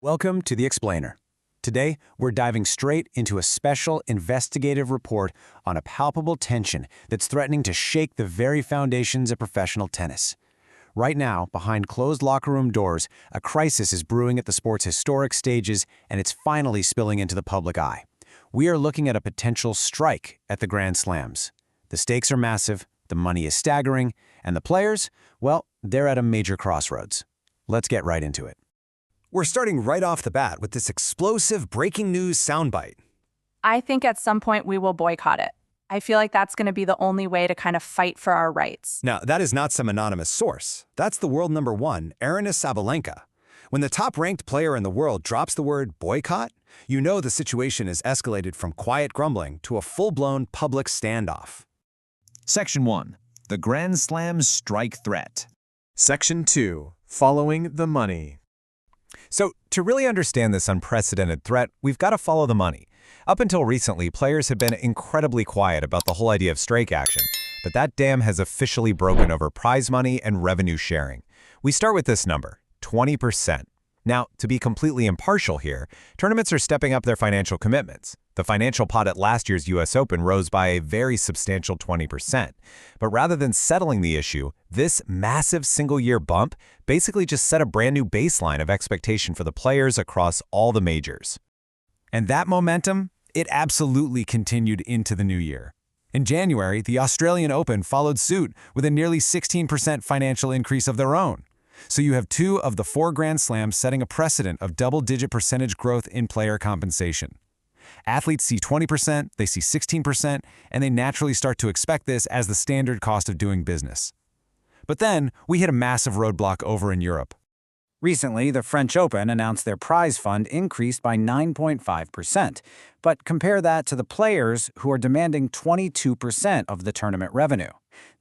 Welcome to The Explainer. Today, we're diving straight into a special investigative report on a palpable tension that's threatening to shake the very foundations of professional tennis. Right now, behind closed locker room doors, a crisis is brewing at the sport's historic stages, and it's finally spilling into the public eye. We are looking at a potential strike at the Grand Slams. The stakes are massive, the money is staggering, and the players, well, they're at a major crossroads. Let's get right into it. We're starting right off the bat with this explosive breaking news soundbite. I think at some point we will boycott it. I feel like that's going to be the only way to kind of fight for our rights. Now, that is not some anonymous source. That's the world number one, Aryna Sabalenka. When the top-ranked player in the world drops the word boycott, you know the situation is escalated from quiet grumbling to a full-blown public standoff. Section 1. The Grand Slam Strike Threat. Section 2. Following the money. So, to really understand this unprecedented threat, we've got to follow the money. Up until recently, players have been incredibly quiet about the whole idea of strike action, but that dam has officially broken over prize money and revenue sharing. We start with this number, 20%. Now, to be completely impartial here, tournaments are stepping up their financial commitments. The financial pot at last year's U.S. Open rose by a very substantial 20%. But rather than settling the issue, this massive single-year bump basically just set a brand new baseline of expectation for the players across all the majors. And that momentum, it absolutely continued into the new year. In January, the Australian Open followed suit with a nearly 16% financial increase of their own. So you have two of the four Grand Slams setting a precedent of double-digit percentage growth in player compensation. Athletes see 20%, they see 16%, and they naturally start to expect this as the standard cost of doing business. But then, we hit a massive roadblock over in Europe. Recently, the French Open announced their prize fund increased by 9.5%, but compare that to the players who are demanding 22% of the tournament revenue.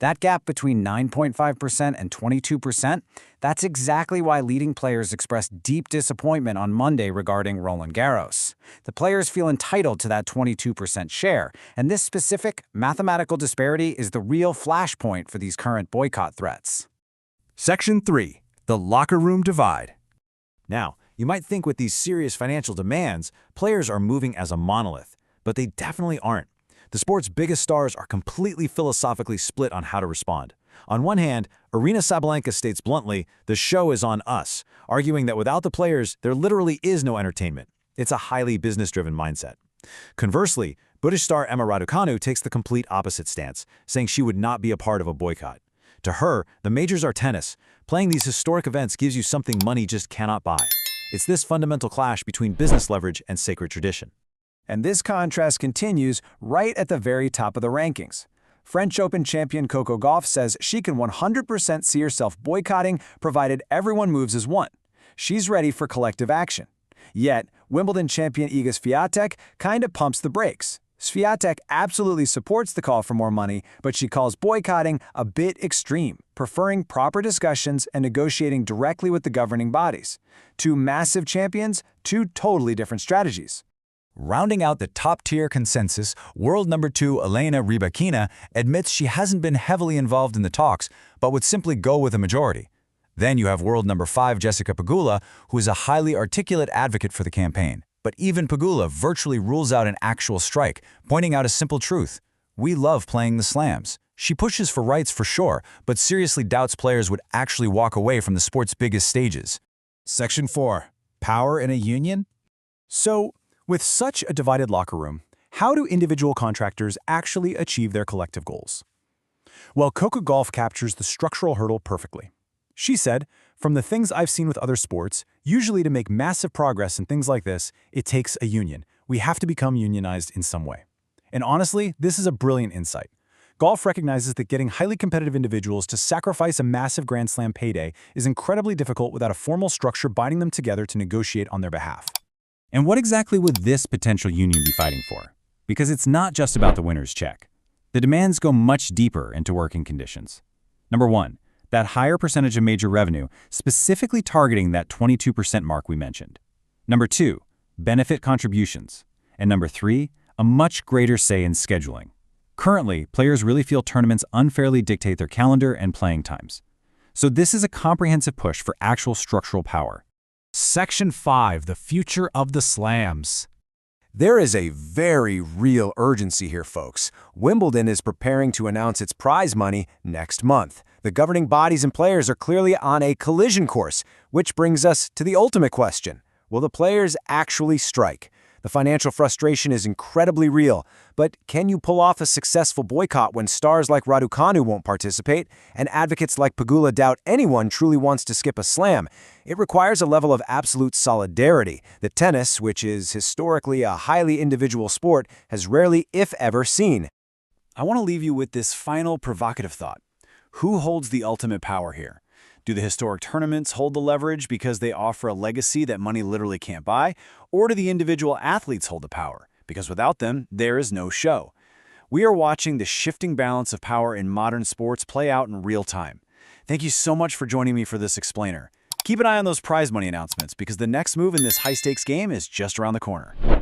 That gap between 9.5% and 22%, that's exactly why leading players expressed deep disappointment on Monday regarding Roland Garros. The players feel entitled to that 22% share, and this specific mathematical disparity is the real flashpoint for these current boycott threats. Section 3. The locker room divide. Now, you might think with these serious financial demands, players are moving as a monolith, but they definitely aren't. The sport's biggest stars are completely philosophically split on how to respond. On one hand, Aryna Sabalenka states bluntly, the show is on us, arguing that without the players, there literally is no entertainment. It's a highly business-driven mindset. Conversely, British star Emma Raducanu takes the complete opposite stance, saying she would not be a part of a boycott. To her, the majors are tennis. Playing these historic events gives you something money just cannot buy. It's this fundamental clash between business leverage and sacred tradition. And this contrast continues right at the very top of the rankings. French Open champion Coco Gauff says she can 100% see herself boycotting provided everyone moves as one. She's ready for collective action. Yet, Wimbledon champion Iga Swiatek kinda pumps the brakes. Swiatek absolutely supports the call for more money, but she calls boycotting a bit extreme, preferring proper discussions and negotiating directly with the governing bodies. Two massive champions, two totally different strategies. Rounding out the top-tier consensus, world number 2 Elena Rybakina admits she hasn't been heavily involved in the talks, but would simply go with a majority. Then you have world number 5 Jessica Pegula, who is a highly articulate advocate for the campaign. But even Pegula virtually rules out an actual strike, pointing out a simple truth. We love playing the slams. She pushes for rights for sure, but seriously doubts players would actually walk away from the sport's biggest stages. Section 4. Power in a union. So, with such a divided locker room, how do individual contractors actually achieve their collective goals? Well, Coco Gauff captures the structural hurdle perfectly. She said, from the things I've seen with other sports, usually to make massive progress in things like this, it takes a union. We have to become unionized in some way. And honestly, this is a brilliant insight. Gauff recognizes that getting highly competitive individuals to sacrifice a massive Grand Slam payday is incredibly difficult without a formal structure binding them together to negotiate on their behalf. And what exactly would this potential union be fighting for? Because it's not just about the winner's check. The demands go much deeper into working conditions. Number 1, that higher percentage of major revenue, specifically targeting that 22% mark we mentioned. Number 2, benefit contributions. And number 3, a much greater say in scheduling. Currently, players really feel tournaments unfairly dictate their calendar and playing times. So this is a comprehensive push for actual structural power. Section 5, the future of the slams. There is a very real urgency here, folks. Wimbledon is preparing to announce its prize money next month. The governing bodies and players are clearly on a collision course, which brings us to the ultimate question. Will the players actually strike? The financial frustration is incredibly real, but can you pull off a successful boycott when stars like Raducanu won't participate and advocates like Pegula doubt anyone truly wants to skip a slam? It requires a level of absolute solidarity that tennis, which is historically a highly individual sport, has rarely, if ever, seen. I want to leave you with this final provocative thought. Who holds the ultimate power here? Do the historic tournaments hold the leverage because they offer a legacy that money literally can't buy? Or do the individual athletes hold the power? Because without them, there is no show. We are watching the shifting balance of power in modern sports play out in real time. Thank you so much for joining me for this explainer. Keep an eye on those prize money announcements because the next move in this high-stakes game is just around the corner.